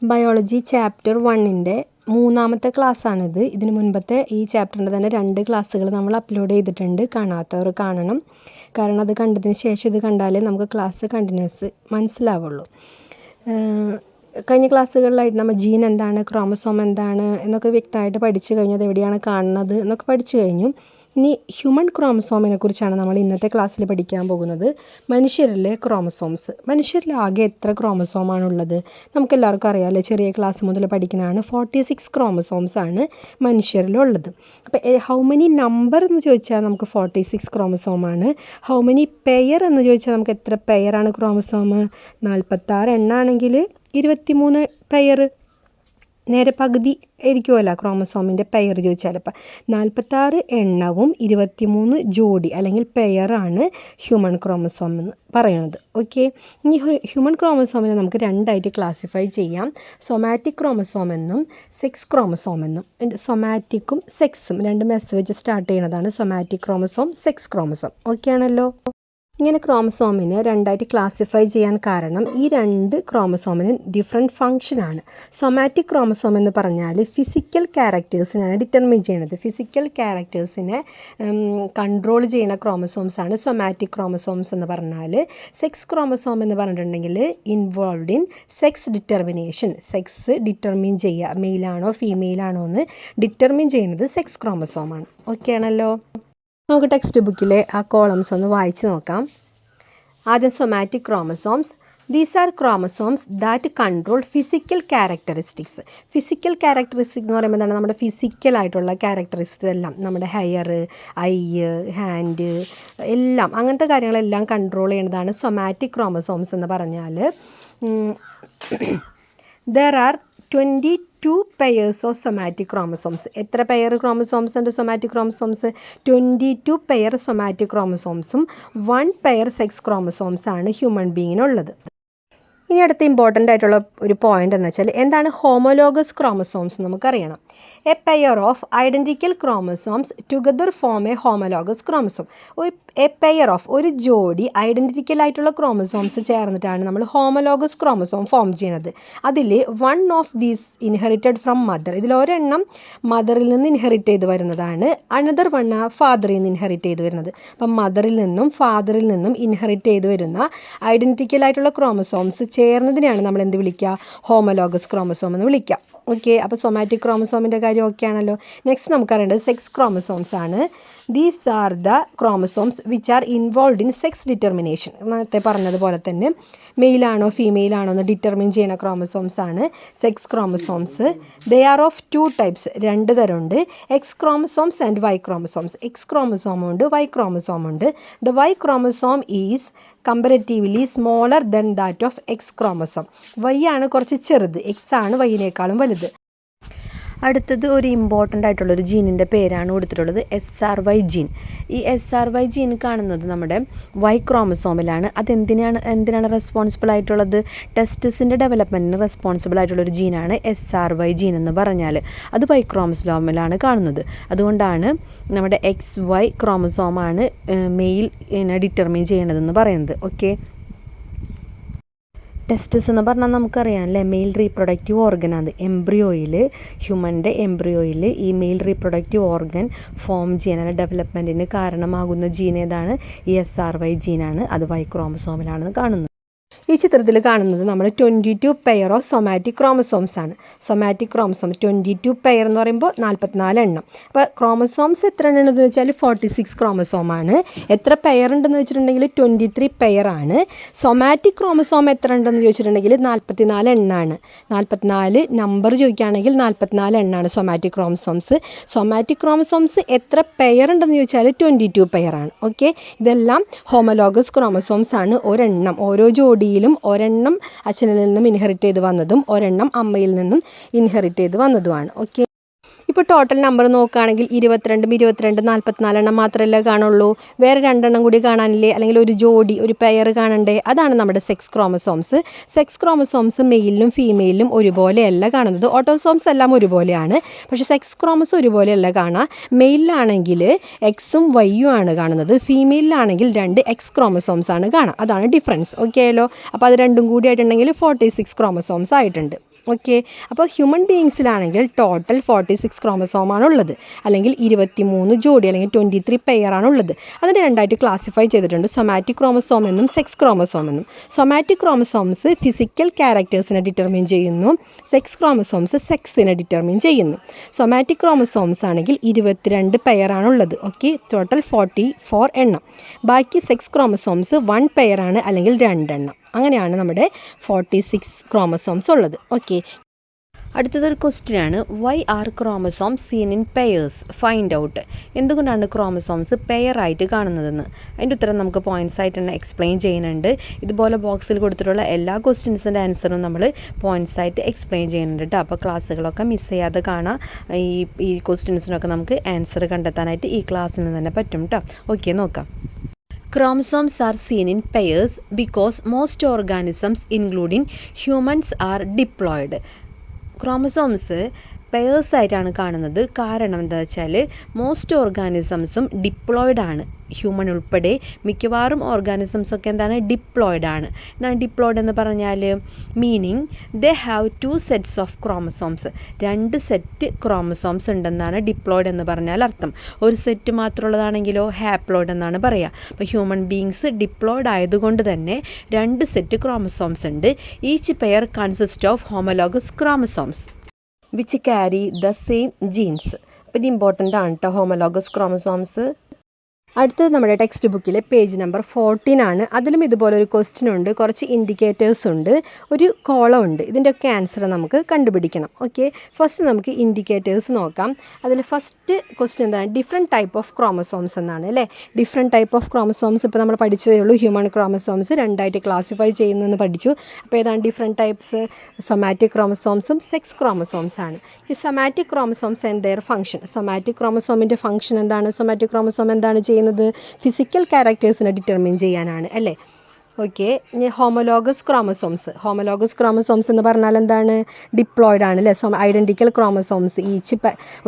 Biology chapter 1-ൻ്റെ 3-ാമത്തെ ക്ലാസ്സാണിത്. ഇതിന് മുൻപത്തെ ഈ ചാപ്റ്ററിൻ്റെ തന്നെ 2 ക്ലാസ്സുകൾ നമ്മൾ അപ്ലോഡ് ചെയ്തിട്ടുണ്ട്. കാണാത്തവർ കാണണം. കാരണം അത് കണ്ടതിന് ശേഷം ഇത് കണ്ടാലേ നമുക്ക് ക്ലാസ് കണ്ടിന്യൂസ് മനസ്സിലാവുള്ളൂ. കഴിഞ്ഞ ക്ലാസ്സുകളിലായിട്ട് നമ്മൾ ജീൻ എന്താണ്, ക്രോമസോം എന്താണ് എന്നൊക്കെ വ്യക്തമായിട്ട് പഠിച്ചു കഴിഞ്ഞു. അത് എവിടെയാണ് കാണുന്നത് എന്നൊക്കെ പഠിച്ചു കഴിഞ്ഞു. ഇനി ഹ്യൂമൻ ക്രോമസോമിനെ കുറിച്ചാണ് നമ്മൾ ഇന്നത്തെ ക്ലാസ്സിൽ പഠിക്കാൻ പോകുന്നത്. മനുഷ്യരിലെ ക്രോമസോംസ്. മനുഷ്യരിൽ ആകെ എത്ര ക്രോമസോമാണുള്ളത്? നമുക്കെല്ലാവർക്കും അറിയാമല്ലേ, ചെറിയ ക്ലാസ് മുതൽ പഠിക്കുന്നതാണ്. 46 ക്രോമസോംസ് ആണ് മനുഷ്യരിലുള്ളത്. അപ്പോൾ ഹൗ മെനി നമ്പർ എന്ന് ചോദിച്ചാൽ നമുക്ക് 46 ക്രോമസോമാണ്. ഹൗ മെനി പെയർ എന്ന് ചോദിച്ചാൽ നമുക്ക് എത്ര പെയറാണ് ക്രോമസോം? 46 എണ്ണാണെങ്കിൽ 23 പെയർ. നേരെ പകുതി ആയിരിക്കുമല്ലോ ക്രോമസോമിൻ്റെ പെയർ ചോദിച്ചാൽ. അപ്പം 46 എണ്ണവും 23 ജോഡി അല്ലെങ്കിൽ പെയറാണ് ഹ്യൂമൻ ക്രോമസോം എന്ന് പറയുന്നത്. ഓക്കെ, ഇനി ഹ്യൂമൻ ക്രോമസോമിനെ നമുക്ക് 2ആയിട്ട് ക്ലാസിഫൈ ചെയ്യാം. സൊമാറ്റിക് ക്രോമസോം എന്നും സെക്സ് ക്രോമസോം എന്നും. സൊമാറ്റിക്കും സെക്സും 2 എസ് വെച്ച് സ്റ്റാർട്ട് ചെയ്യുന്നതാണ് somatic chromosome, sex chromosome. Okay ആണല്ലോ. ഇങ്ങനെ ക്രോമസോമിനെ 2ആയിട്ട് ക്ലാസിഫൈ ചെയ്യാൻ കാരണം ഈ 2 ക്രോമസോമിന് ഡിഫറെൻറ്റ് ഫങ്ഷനാണ്. സൊമാറ്റിക് ക്രോമസോം എന്ന് പറഞ്ഞാൽ ഫിസിക്കൽ ക്യാരക്ടേഴ്സിനാണ് ഡിറ്റർമിൻ ചെയ്യുന്നത്. ഫിസിക്കൽ ക്യാരക്ടേഴ്സിനെ കൺട്രോൾ ചെയ്യുന്ന ക്രോമസോംസാണ് സൊമാറ്റിക് ക്രോമസോംസ് എന്ന് പറഞ്ഞാൽ. സെക്സ് ക്രോമസോം എന്ന് പറഞ്ഞിട്ടുണ്ടെങ്കിൽ involved in sex determination. Sex determine ചെയ്യുക, മെയിലാണോ ഫീമെയിലാണോ എന്ന് ഡിറ്റർമിൻ ചെയ്യുന്നത് സെക്സ് ക്രോമസോമാണ്. ഓക്കെ ആണല്ലോ. നമുക്ക് ടെക്സ്റ്റ് ബുക്കിലെ ആ കോളംസ് ഒന്ന് വായിച്ച് നോക്കാം. ആദ്യം somatic chromosomes. These are chromosomes that control physical characteristics. Physical characteristics എന്ന് പറയുമ്പോൾ എന്താണ്? നമ്മുടെ ഫിസിക്കലായിട്ടുള്ള ക്യാരക്ടറിസ്റ്റിക്സ് എല്ലാം, നമ്മുടെ ഹെയർ, ഐ, ഹാൻഡ് എല്ലാം, അങ്ങനത്തെ കാര്യങ്ങളെല്ലാം കൺട്രോൾ ചെയ്യുന്നതാണ് സൊമാറ്റിക് ക്രോമസോംസ് എന്ന് പറഞ്ഞാൽ. There are 22 pairs of somatic chromosomes. എത്ര പെയർ ക്രോമസോംസ് ഉണ്ട് സൊമാറ്റിക് ക്രോമസോംസ്? 22 പെയർ സൊമാറ്റിക് ക്രോമസോംസും 1 പെയർ സെക്സ് ക്രോമസോംസ് ആണ് ഹ്യൂമൻ ബീങ്ങിനുള്ളത്. ഇനി അടുത്ത ഇമ്പോർട്ടൻ്റ് ആയിട്ടുള്ള ഒരു പോയിൻ്റ് എന്ന് വെച്ചാൽ എന്താണ് ഹോമോലോഗസ് ക്രോമസോംസ് നമുക്കറിയണം. A pair of identical chromosomes together form a homologous chromosome. A pair of ഒരു ജോഡി ഐഡൻറ്റിക്കൽ ആയിട്ടുള്ള ക്രോമസോംസ് ചേർന്നിട്ടാണ് നമ്മൾ ഹോമോലോഗസ് ക്രോമസോം ഫോം ചെയ്യുന്നത്. അതിൽ 1 of these inherited from mother. ഇതിലൊരെണ്ണം മദറിൽ നിന്ന് ഇൻഹെറിറ്റ് ചെയ്ത് വരുന്നതാണ്. അനദർ 1 ഫാദറിൽ നിന്ന് ഇൻഹെറിറ്റ് ചെയ്ത് വരുന്നത്. അപ്പം മദറിൽ നിന്നും ഫാദറിൽ നിന്നും ഇൻഹെറിറ്റ് ചെയ്ത് വരുന്ന ഐഡൻറ്റിക്കൽ ആയിട്ടുള്ള ക്രോമസോംസ് ചേർന്നതിനെയാണ് നമ്മൾ എന്ത് വിളിക്കുക? ഹോമോലോഗസ് ക്രോമസോം എന്ന് വിളിക്കുക. ഓക്കെ, അപ്പോൾ സൊമാറ്റിക് ക്രോമസോമിൻ്റെ കാര്യം ഓക്കെ ആണല്ലോ. നെക്സ്റ്റ് നമുക്കറിയേണ്ടത് സെക്സ് ക്രോമസോംസ് ആണ്. These are the chromosomes which are involved in sex determination. നേരത്തെ പറഞ്ഞതുപോലെ തന്നെ മെയിലാണോ ഫീമെയിലാണോ എന്ന് ഡിറ്റർമിൻ ചെയ്യുന്ന ക്രോമസോംസ് ആണ് sex chromosomes. They are of 2 types. 2 തരമുണ്ട്. X chromosomes and Y chromosomes. X ക്രോമസോമുണ്ട്, വൈ ക്രോമസോമുണ്ട്. The Y chromosome is comparatively smaller than that of X chromosome. Y ആണ് കുറച്ച് ചെറുത്, എക്സ് ആണ് വൈനേക്കാളും വലുത്. അടുത്തത് ഒരു ഇമ്പോർട്ടൻ്റ് ആയിട്ടുള്ളൊരു ജീനിൻ്റെ പേരാണ് കൊടുത്തിട്ടുള്ളത്, SRY ജീൻ. ഈ SRY ജീൻ കാണുന്നത് നമ്മുടെ വൈ ക്രോമസോമിലാണ്. എന്തിനാണ് റെസ്പോൺസിബിൾ ആയിട്ടുള്ളത്? ടെസ്റ്റിസിൻ്റെ ഡെവലപ്മെൻറ്റിന് റെസ്പോൺസിബിൾ ആയിട്ടുള്ളൊരു ജീനാണ് SRY ജീൻ എന്ന് പറഞ്ഞാൽ. അത് വൈ ക്രോമസോമിലാണ് കാണുന്നത്. അതുകൊണ്ടാണ് നമ്മുടെ XY ക്രോമസോമാണ് മെയിൽ ഡിറ്റർമിൻ ചെയ്യണതെന്ന് പറയുന്നത്. ഓക്കെ, ടെസ്റ്റിസ് എന്ന് പറഞ്ഞാൽ നമുക്കറിയാം അല്ലേ, മെയിൽ റീപ്രൊഡക്റ്റീവ് ഓർഗനാണ്. എംബ്രിയോയിൽ, ഹ്യൂമൻ്റെ എംബ്രിയോയിൽ ഈ മെയിൽ റീപ്രൊഡക്റ്റീവ് ഓർഗൻ ഫോം ചെയ്യാൻ ഡെവലപ്മെൻറ്റിന് കാരണമാകുന്ന ജീൻ ഏതാണ്? ഈ SRY ജീനാണ്. അത് വൈ ക്രോമസോമിലാണെന്ന് കാണുന്നത്. ഈ ചിത്രത്തിൽ കാണുന്നത് നമ്മൾ 22 പെയർ ഓഫ് സൊമാറ്റിക് ക്രോമസോംസ് ആണ്. സൊമാറ്റിക് ക്രോമസോം 22 പെയർ എന്ന് പറയുമ്പോൾ 44 എണ്ണം. അപ്പോൾ ക്രോമസോംസ് എത്ര എണ്ണം ഉണ്ടെന്ന് വെച്ചാൽ 46 ക്രോമസോമാണ്. എത്ര പെയർ ഉണ്ടെന്ന് വെച്ചിട്ടുണ്ടെങ്കിൽ 23 പെയർ ആണ്. സൊമാറ്റിക് ക്രോമസോം എത്ര ഉണ്ടെന്ന് ചോദിച്ചിട്ടുണ്ടെങ്കിൽ 44 എണ്ണമാണ്. 44 നമ്പർ ചോദിക്കുകയാണെങ്കിൽ 44 എണ്ണമാണ് സൊമാറ്റിക് ക്രോമസോംസ്. സൊമാറ്റിക് ക്രോമസോംസ് എത്ര പെയർ ഉണ്ടെന്ന് ചോദിച്ചാൽ 22 പെയർ ആണ്. ഓക്കെ, ഇതെല്ലാം ഹോമോലോഗസ് ക്രോമസോംസ് ആണ്. ഒരെണ്ണം, ഓരോ ജോഡിയിലും ഒരെണ്ണം അച്ഛനിൽ നിന്നും ഇൻഹെറിറ്റ് ചെയ്ത് വന്നതും ഒരെണ്ണം അമ്മയിൽ നിന്നും ഇൻഹെറിറ്റ് ചെയ്ത് വന്നതുമാണ്. ഓക്കെ, ഇപ്പോൾ ടോട്ടൽ നമ്പർ നോക്കുകയാണെങ്കിൽ 22 44 മാത്രമല്ലേ കാണുള്ളൂ. വേറെ 2 കൂടി കാണാനില്ലേ, അല്ലെങ്കിൽ ഒരു ജോഡി, ഒരു പെയർ കാണണ്ടേ? അതാണ് നമ്മുടെ സെക്സ് ക്രോമസോംസ്. സെക്സ് ക്രോമസോംസ് മെയിലിലും ഫീമെയിലും ഒരുപോലെയല്ല കാണുന്നത്. ഓട്ടോസോംസ് എല്ലാം ഒരുപോലെയാണ്, പക്ഷേ സെക്സ് ക്രോമസ് ഒരുപോലെയല്ല കാണുക. മെയിലിലാണെങ്കിൽ എക്സും വൈയും ആണ് കാണുന്നത്, ഫീമെയിലാണെങ്കിൽ 2 എക്സ് ക്രോമസോംസ് ആണ് കാണുക. അതാണ് ഡിഫറൻസ്. ഓക്കെ ആയല്ലോ. അപ്പോൾ അത് രണ്ടും കൂടി ആയിട്ടുണ്ടെങ്കിൽ 46 ക്രോമസോംസ് ആയിട്ടുണ്ട്. ഓക്കെ. അപ്പോൾ ഹ്യൂമൻ ബീയിങ്സിലാണെങ്കിൽ ടോട്ടൽ 46 ക്രോമസോമാണുള്ളത്, അല്ലെങ്കിൽ 23 ജോഡി, അല്ലെങ്കിൽ 23 പെയറാണുള്ളത്. അതിന് രണ്ടായിട്ട് ക്ലാസിഫൈ ചെയ്തിട്ടുണ്ട്, സൊമാറ്റിക് ക്രോമസോം എന്നും സെക്സ് ക്രോമസോം എന്നും. സൊമാറ്റിക് ക്രോമസോംസ് ഫിസിക്കൽ ക്യാരക്ടേഴ്സിനെ ഡിറ്റർമിൻ ചെയ്യുന്നു, സെക്സ് ക്രോമസോംസ് സെക്സിനെ ഡിറ്റർമിൻ ചെയ്യുന്നു. സൊമാറ്റിക് ക്രോമസോംസ് ആണെങ്കിൽ 22 പെയറാണുള്ളത്. ഓക്കെ, ടോട്ടൽ 44 എണ്ണം. ബാക്കി സെക്സ് ക്രോമസോംസ് 1 പെയറാണ്, അല്ലെങ്കിൽ 2 എണ്ണം. അങ്ങനെയാണ് നമ്മുടെ 46 ക്രോമസോംസ് ഉള്ളത്. ഓക്കെ. അടുത്തതൊരു ക്വസ്റ്റ്യനാണ്, why are chromosomes seen in pairs, find out. എന്തുകൊണ്ടാണ് ക്രോമസോംസ് പെയറായിട്ട് കാണുന്നതെന്ന് അതിൻ്റെ ഉത്തരം നമുക്ക് പോയിൻറ്റ്സ് ആയിട്ട് തന്നെ എക്സ്പ്ലെയിൻ ചെയ്യുന്നുണ്ട്. ഇതുപോലെ ബോക്സിൽ കൊടുത്തിട്ടുള്ള എല്ലാ ക്വസ്റ്റ്യൻസിൻ്റെ ആൻസറും നമ്മൾ പോയിൻറ്റ്സ് ആയിട്ട് എക്സ്പ്ലെയിൻ ചെയ്യുന്നുണ്ട് കേട്ടോ. അപ്പോൾ ക്ലാസ്സുകളൊക്കെ മിസ് ചെയ്യാതെ കാണാം. ഈ ക്വസ്റ്റ്യൻസിനൊക്കെ നമുക്ക് ആൻസർ കണ്ടെത്താനായിട്ട് ഈ ക്ലാസ്സിൽ നിന്ന് തന്നെ പറ്റും കേട്ടോ. ഓക്കെ, നോക്കാം. Chromosomes are seen in pairs because most organisms, including humans, are diploid. Chromosomes പെയേഴ്സായിട്ടാണ് കാണുന്നത്. കാരണം എന്താ വെച്ചാൽ മോസ്റ്റ് ഓർഗാനിസംസും ഡിപ്ലോയിഡാണ്. ഹ്യൂമൻ ഉൾപ്പെടെ മിക്കവാറും ഓർഗാനിസംസൊക്കെ എന്താണ്, ഡിപ്ലോയിഡാണ്. എന്താണ് ഡിപ്ലോയിഡ് എന്ന് പറഞ്ഞാൽ? Meaning they have 2 sets of chromosomes. 2 set chromosomes ഉണ്ടെന്നാണ് ഡിപ്ലോയിഡ് എന്ന് പറഞ്ഞാൽ അർത്ഥം. ഒരു സെറ്റ് മാത്രമുള്ളതാണെങ്കിലോ ഹാപ്ലോയിഡ് എന്നാണ് പറയുക. അപ്പോൾ ഹ്യൂമൻ ബീങ്സ് ഡിപ്ലോയിഡ് ആയതുകൊണ്ട് തന്നെ 2 സെറ്റ് ക്രോമസോംസ് ഉണ്ട്. Each pair consist of homologous chromosomes which carry the same genes. അപ്പോൾ ഇത് ഇമ്പോർട്ടൻ്റ് ആണ് കേട്ടോ, ഹോമോലോഗസ് ക്രോമസോംസ്. അടുത്തത് നമ്മുടെ ടെക്സ്റ്റ് ബുക്കിലെ പേജ് നമ്പർ 14 ആണ്. അതിലും ഇതുപോലെ ഒരു ക്വസ്റ്റ്യൻ ഉണ്ട്, കുറച്ച് ഇൻഡിക്കേറ്റേഴ്സ് ഉണ്ട്, ഒരു കോളം ഉണ്ട്. ഇതിൻ്റെയൊക്കെ ആൻസർ നമുക്ക് കണ്ടുപിടിക്കണം. ഓക്കെ, ഫസ്റ്റ് നമുക്ക് ഇൻഡിക്കേറ്റേഴ്സ് നോക്കാം. അതിൽ ഫസ്റ്റ് ക്വസ്റ്റ്യൻ എന്താണ്? ഡിഫറെൻറ്റ് ടൈപ്പ് ഓഫ് ക്രോമസോംസ് എന്നാണ് അല്ലേ. ഡിഫറെൻറ്റ് ടൈപ്പ് ഓഫ് ക്രോമസോംസ് ഇപ്പോൾ നമ്മൾ പഠിച്ചതേ ഉള്ളൂ. ഹ്യൂമൻ ക്രോമസോംസ് 2ആയിട്ട് ക്ലാസിഫൈ ചെയ്യുന്നു എന്ന് പഠിച്ചു. അപ്പോൾ ഏതാണ് ഡിഫറെൻറ്റ് ടൈപ്സ്? സൊമാറ്റിക് ക്രോമസോംസും സെക്സ് ക്രോമസോംസ് ആണ്. ഈ somatic chromosomes and their function. Somatic ക്രോമസോമിൻ്റെ ഫംഗ്ഷൻ എന്താണ്? സൊമാറ്റിക് ക്രോമസോം എന്താണ് ചെയ്യുന്നത്? ഫിസിക്കൽ ക്യാരക്ടേഴ്സിനെ ഡിറ്റർമിൻ ചെയ്യാനാണ് അല്ലേ. ഓക്കെ, ഇനി ഹോമോലോഗസ് ക്രോമസോംസ്. ഹോമോലോഗസ് ക്രോമസോംസ് എന്ന് പറഞ്ഞാൽ എന്താണ്? ഡിപ്ലോയിഡ് ആണ് അല്ലേ. Identical chromosomes. ഈച്ച്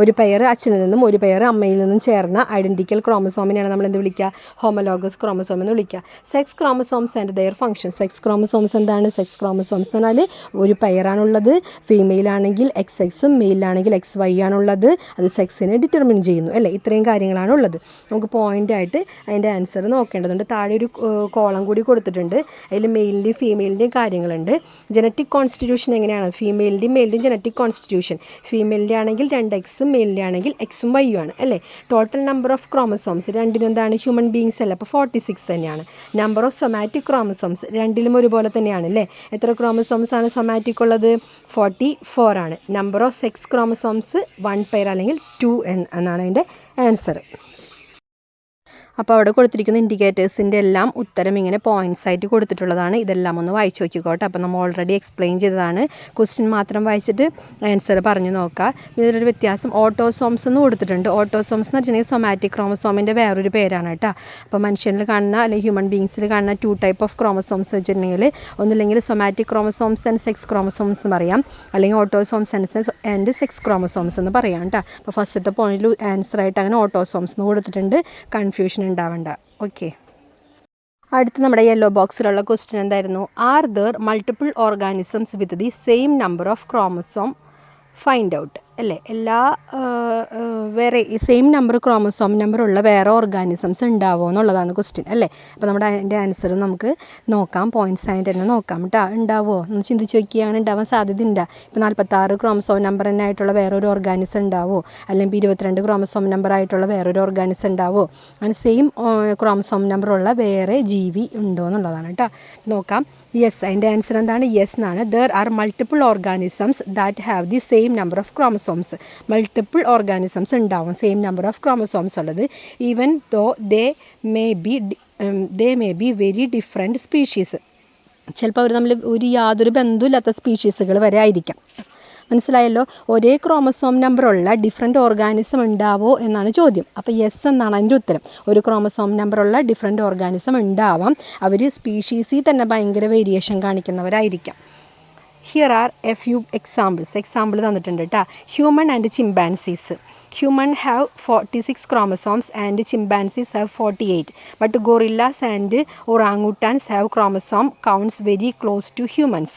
ഒരു പെയർ അച്ഛനിൽ നിന്നും ഒരു പെയർ അമ്മയിൽ നിന്നും ചേർന്ന ഐഡൻറ്റിക്കൽ ക്രോമസോമിനെയാണ് നമ്മൾ എന്ത് വിളിക്കുക? ഹോമോലോഗസ് ക്രോമസോം എന്ന് വിളിക്കുക. Sex chromosomes and their function. Sex chromosomes എന്താണ്? സെക്സ് ക്രോമസോംസ് എന്ന് പറഞ്ഞാൽ ഒരു പെയറാണുള്ളത്. ഫീമെയിൽ ആണെങ്കിൽ XX ഉം മെയിലാണെങ്കിൽ XY ആണുള്ളത്. അത് സെക്സിനെ ഡിറ്റർമിൻ ചെയ്യുന്നു അല്ലേ. ഇത്രയും കാര്യങ്ങളാണുള്ളത്. നമുക്ക് പോയിൻ്റായിട്ട് അതിൻ്റെ ആൻസർ നോക്കേണ്ടതുണ്ട്. താഴെ ഒരു കോളം കൂടി കൊടുത്തിട്ടുണ്ട്. അതിൽ മെയിലിൻ്റെയും ഫീമെയിലിൻ്റെയും കാര്യങ്ങളുണ്ട്. ജനറ്റിക് കോൺസ്റ്റിറ്റ്യൂഷൻ എങ്ങനെയാണ്? ഫീമെയിലിൻ്റെയും മെയിലിൻ്റെയും ജനറ്റിക് കോൺസ്റ്റിറ്റ്യൂഷൻ. ഫീമെയിലിൻ്റെ ആണെങ്കിൽ 2X, മെയിലിൻ്റെ ആണെങ്കിൽ X ഉം Y ഉം ആണ് അല്ലേ. ടോട്ടൽ നമ്പർ ഓഫ് ക്രോമസോംസ് രണ്ടിനും എന്താണ്? ഹ്യൂമൻ ബീങ്സ് അല്ല, അപ്പോൾ 46 തന്നെയാണ്. നമ്പർ ഓഫ് സൊമാറ്റിക് ക്രോമസോംസ് രണ്ടിലും ഒരുപോലെ തന്നെയാണ് അല്ലേ. എത്ര ക്രോമസോംസ് ആണ് സൊമാറ്റിക് ഉള്ളത്? 44 ആണ്. Number of sex chromosomes 1 pair അല്ലെങ്കിൽ 2 എന്നാണ് അതിൻ്റെ ആൻസർ. അപ്പോൾ അവിടെ കൊടുത്തിരിക്കുന്ന ഇൻഡിക്കേറ്റേഴ്സിൻ്റെ എല്ലാം ഉത്തരം ഇങ്ങനെ പോയിൻറ്റ്സ് ആയിട്ട് കൊടുത്തിട്ടുള്ളതാണ്. ഇതെല്ലാം ഒന്ന് വായിച്ച് നോക്കിക്കോട്ടെ. അപ്പോൾ നമ്മൾ ഓൾറെഡി എക്സ്പ്ലെയിൻ ചെയ്തതാണ്. ക്വസ്റ്റ്യൻ മാത്രം വായിച്ചിട്ട് ആൻസർ പറഞ്ഞു നോക്കുക. ഇതിലൊരു വ്യത്യാസം ഓട്ടോസോംസ് എന്ന് കൊടുത്തിട്ടുണ്ട്. ഓട്ടോസോംസ് എന്ന് വെച്ചിട്ടുണ്ടെങ്കിൽ സൊമാറ്റിക് ക്രോമസോമിൻ്റെ വേറൊരു പേരാണ് കേട്ടോ. അപ്പോൾ മനുഷ്യനിൽ കാണുന്ന അല്ലെങ്കിൽ ഹ്യൂമൻ ബീങ്സിൽ കാണുന്ന 2 ടൈപ്പ് ഓഫ് ക്രോമസോംസ് വെച്ചിട്ടുണ്ടെങ്കിൽ ഒന്നില്ലെങ്കിൽ somatic chromosomes and sex chromosomes എന്ന് പറയാം, അല്ലെങ്കിൽ ഓട്ടോസോംസ് ആൻഡ് സെക്സ് ക്രോമസോംസ് എന്ന് പറയാം കേട്ടോ. അപ്പോൾ ഫസ്റ്റത്തെ പോയിന്റിൽ ആൻസറായിട്ട് അങ്ങനെ ഓട്ടോസോംസ് എന്ന് കൊടുത്തിട്ടുണ്ട്. കൺഫ്യൂഷൻ ഉണ്ടാവണ്ട. ഓക്കെ, അടുത്ത് നമ്മുടെ യെല്ലോ ബോക്സിലുള്ള ക്വസ്റ്റ്യൻ എന്തായിരുന്നു? Are there multiple organisms with the same number of chromosome, find out അല്ലേ. എല്ലാ വേറെ സെയിം നമ്പർ ക്രോമസോം നമ്പറുള്ള വേറെ ഓർഗാനിസംസ് ഉണ്ടാവുമോ എന്നുള്ളതാണ് ക്വസ്റ്റ്യൻ അല്ലേ. അപ്പോൾ നമ്മുടെ അതിൻ്റെ ആൻസർ നമുക്ക് നോക്കാം. പോയിൻറ്റ്സ് ആയിട്ട് തന്നെ നോക്കാം കേട്ടോ. ഉണ്ടാവുമോ എന്ന് ചിന്തിച്ച് നോക്കി. അങ്ങനെ ഉണ്ടാവാൻ സാധ്യതയുണ്ട്. ഇപ്പോൾ 46 ക്രോമസോം നമ്പർ തന്നെ ആയിട്ടുള്ള വേറൊരു ഓർഗാനിസം ഉണ്ടാവുമോ? അല്ലെങ്കിൽ 22 ക്രോമസോം നമ്പർ ആയിട്ടുള്ള വേറൊരു ഓർഗാനിസം ഉണ്ടാവുമോ? അങ്ങനെ സെയിം ക്രോമസോം നമ്പറുള്ള വേറെ ജീവി ഉണ്ടോ എന്നുള്ളതാണ് കേട്ടോ. നോക്കാം. യെസ്, അതിൻ്റെ ആൻസർ എന്താണ്? യെസ് എന്നാണ്. There are multiple organisms that have the same number of chromosomes. Multiple organisms ഉണ്ടാവും സെയിം നമ്പർ ഓഫ് ക്രോമസോംസ് ഉള്ളത്. Even though they may be very different species. ചിലപ്പോൾ അവർ തമ്മിൽ യാതൊരു ബന്ധമില്ലാത്ത സ്പീഷീസുകൾ വരെ ആയിരിക്കാം. മനസ്സിലായല്ലോ? ഒരേ ക്രോമസോം നമ്പറുള്ള ഡിഫറെൻറ്റ് ഓർഗാനിസം ഉണ്ടാവോ എന്നാണ് ചോദ്യം. അപ്പോൾ യെസ് എന്നാണ് അതിൻ്റെ ഉത്തരം. ഒരു ക്രോമസോം നമ്പറുള്ള ഡിഫറെൻറ്റ് ഓർഗാനിസം ഉണ്ടാവാം. അവർ സ്പീഷീസിൽ തന്നെ ഭയങ്കര വേരിയേഷൻ കാണിക്കുന്നവരായിരിക്കാം. Here are a few example തന്നിട്ടുണ്ട് കേട്ടോ. Human and chimpanzees. Human have 46 chromosomes and chimpanzees have 48. But gorillas and orangutans have chromosome counts very close to humans.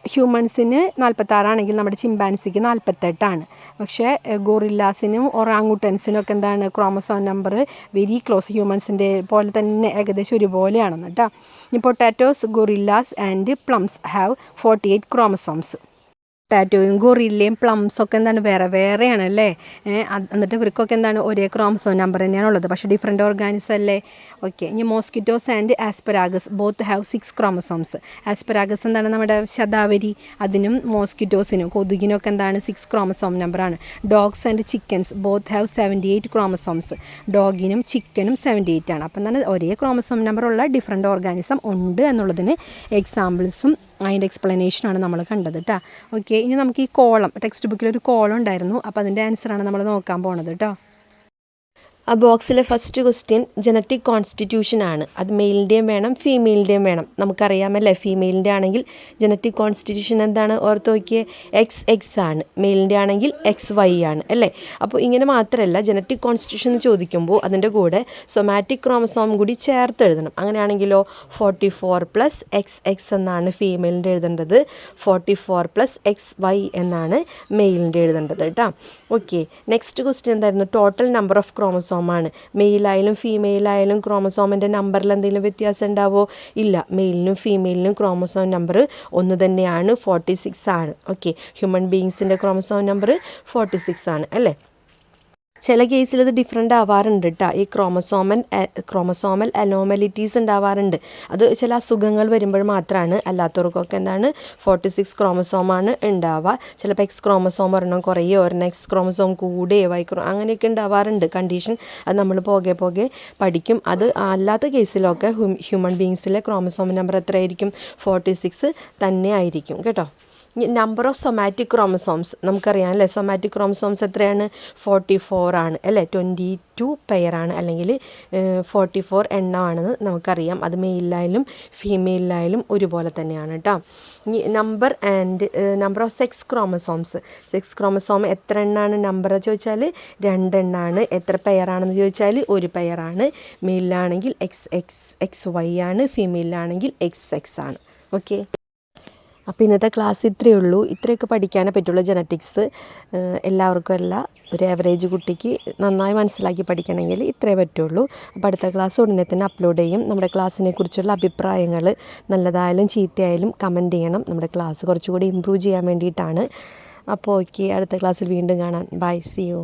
ഹ്യൂമൻസിന് 46 നമ്മുടെ ചിമ്പാൻസിക്ക് 48. പക്ഷേ ഗോറില്ലാസിനും ഒറാങ്ങുട്ടൻസിനും ഒക്കെ എന്താണ് ക്രോമസോം നമ്പർ വെരി ക്ലോസ്, ഹ്യൂമൻസിൻ്റെ പോലെ തന്നെ ഏകദേശം ഒരുപോലെയാണെന്ന് കേട്ടോ. ഇനി potatoes, gorillas and plums have 48 chromosomes. പൊട്ടാറ്റോയും ഗൊറില്ലയും പ്ലംസൊക്കെ എന്താണ് വേറെ വേറെയാണ് അല്ലേ. എന്നിട്ട് ഇവർക്കൊക്കെ എന്താണ് ഒരേ ക്രോമസോം നമ്പർ തന്നെയാണ് ഉള്ളത്, പക്ഷേ ഡിഫറെൻറ്റ് ഓർഗാനിസം അല്ലേ. ഓക്കെ, ഇനി mosquitoes and ആസ്പെരാഗസ് both have 6 chromosomes. ആസ്പെരാഗസ് എന്താണ് നമ്മുടെ ശതാവരി, അതിനും മോസ്കിറ്റോസിനും കൊതുകിനൊക്കെ എന്താണ് 6 chromosome നമ്പറാണ്. Dogs and chickens both have 78 chromosomes. ഡോഗിനും ചിക്കനും 78 ആണ്. അപ്പം എന്താണ് ഒരേ ക്രോമസോം നമ്പറുള്ള ഡിഫറെൻറ്റ് ഓർഗാനിസം ഉണ്ട് എന്നുള്ളതിന് എക്സാമ്പിൾസും അതിൻ്റെ എക്സ്പ്ലനേഷനാണ് നമ്മൾ കണ്ടത് കേട്ടോ. ഓക്കെ, ഇനി നമുക്ക് ഈ കോളം, ടെക്സ്റ്റ് ബുക്കിലൊരു കോളം ഉണ്ടായിരുന്നു, അപ്പോൾ അതിൻ്റെ ആൻസറാണ് നമ്മൾ നോക്കാൻ പോണത് കേട്ടോ. ആ ബോക്സിലെ ഫസ്റ്റ് ക്വസ്റ്റ്യൻ ജനറ്റിക് കോൺസ്റ്റിറ്റ്യൂഷൻ ആണ്. അത് മെയിലിൻ്റെയും വേണം ഫീമെയിലിൻ്റെയും വേണം. നമുക്കറിയാമല്ലേ, ഫീമെയിലിൻ്റെ ആണെങ്കിൽ ജനറ്റിക് കോൺസ്റ്റിറ്റ്യൂഷൻ എന്താണ് ഓർത്ത് നോക്കിയേ, XX ആണ്. മെയിലിൻ്റെ ആണെങ്കിൽ XY ആണ് അല്ലേ. അപ്പോൾ ഇങ്ങനെ മാത്രമല്ല, ജനറ്റിക് കോൺസ്റ്റിറ്റ്യൂഷൻ എന്ന് ചോദിക്കുമ്പോൾ അതിൻ്റെ കൂടെ സൊമാറ്റിക് ക്രോമസോം കൂടി ചേർത്ത് എഴുതണം. അങ്ങനെയാണെങ്കിലോ 44 + XX എന്നാണ് ഫീമെയിലിൻ്റെ എഴുതേണ്ടത്, 44 + XY എന്നാണ് മെയിലിൻ്റെ എഴുതേണ്ടത് കേട്ടോ. ഓക്കെ, നെക്സ്റ്റ് ക്വസ്റ്റ്യൻ എന്തായിരുന്നു, ടോട്ടൽ നമ്പർ ഓഫ് ക്രോമസോം ആണ്. മെയിലായാലും ഫീമെയിലായാലും ക്രോമസോമിൻ്റെ നമ്പറിൽ എന്തെങ്കിലും വ്യത്യാസം ഉണ്ടാവോ? ഇല്ല, മെയിലിനും ഫീമെയിലിനും ക്രോമസോം നമ്പർ ഒന്ന് തന്നെയാണ്, 46 ആണ്. ഓക്കെ, ഹ്യൂമൻ ബീയിങ്സിൻ്റെ ക്രോമസോം നമ്പർ 46 ആണ് അല്ലേ. ചില കേസിൽ ഇത് ഡിഫറെൻ്റ് ആവാറുണ്ട് കേട്ടോ. ഈ ക്രോമസോമൽ അനോമലിറ്റീസ് ഉണ്ടാവാറുണ്ട്. അത് ചില അസുഖങ്ങൾ വരുമ്പോൾ മാത്രമാണ്. അല്ലാത്തവർക്കൊക്കെ എന്താണ് 46 ക്രോമസോമാണ് ഉണ്ടാവുക. ചിലപ്പോൾ X ക്രോമസോം ഒരെണ്ണം കുറയോ ഒരെണ്ണം X ക്രോമസോം കൂടുകയോ അങ്ങനെയൊക്കെ ഉണ്ടാവാറുണ്ട് കണ്ടീഷൻ. അത് നമ്മൾ പോകെ പഠിക്കും. അത് അല്ലാത്ത കേസിലൊക്കെ ഹ്യൂമൻ ബീങ്സിലെ ക്രോമസോം നമ്പർ എത്രയായിരിക്കും? 46 തന്നെ ആയിരിക്കും കേട്ടോ. നമ്പർ ഓഫ് സൊമാറ്റിക് ക്രോമസോംസ് നമുക്കറിയാം അല്ലേ. സൊമാറ്റിക് ക്രോമസോംസ് എത്രയാണ്? 44 ആണ് അല്ലേ. 22 പെയറാണ്, അല്ലെങ്കിൽ 44 എണ്ണമാണെന്ന് നമുക്കറിയാം. അത് മെയിലായാലും ഫീമെയിലായാലും ഒരുപോലെ തന്നെയാണ് കേട്ടോ. ഇനി number of sex chromosomes. Sex chromosome എത്ര എണ്ണമാണ് നമ്പർ ചോദിച്ചാൽ 2 എണ്ണമാണ്. എത്ര പെയറാണെന്ന് ചോദിച്ചാൽ 1 പെയറാണ്. മെയിലാണെങ്കിൽ XY ആണ്, ഫീമെയിലാണെങ്കിൽ XX ആണ്. ഓക്കെ, അപ്പോൾ ഇന്നത്തെ ക്ലാസ് ഇത്രയേ ഉള്ളൂ. ഇത്രയൊക്കെ പഠിക്കാനേ പറ്റുള്ളൂ ജനറ്റിക്സ്. എല്ലാവർക്കും അല്ല, ഒരു ആവറേജ് കുട്ടിക്ക് നന്നായി മനസ്സിലാക്കി പഠിക്കണമെങ്കിൽ ഇത്രയേ പറ്റുള്ളൂ. അപ്പോൾ അടുത്ത ക്ലാസ് ഉടനെ തന്നെ അപ്ലോഡ് ചെയ്യും. നമ്മുടെ ക്ലാസ്സിനെ കുറിച്ചുള്ള അഭിപ്രായങ്ങൾ നല്ലതായാലും ചീത്തയായാലും കമൻറ്റ് ചെയ്യണം. നമ്മുടെ ക്ലാസ് കുറച്ചുകൂടി ഇമ്പ്രൂവ് ചെയ്യാൻ വേണ്ടിയിട്ടാണ്. അപ്പോൾ ഓക്കെ, അടുത്ത ക്ലാസ്സിൽ വീണ്ടും കാണാം. Bye, see U.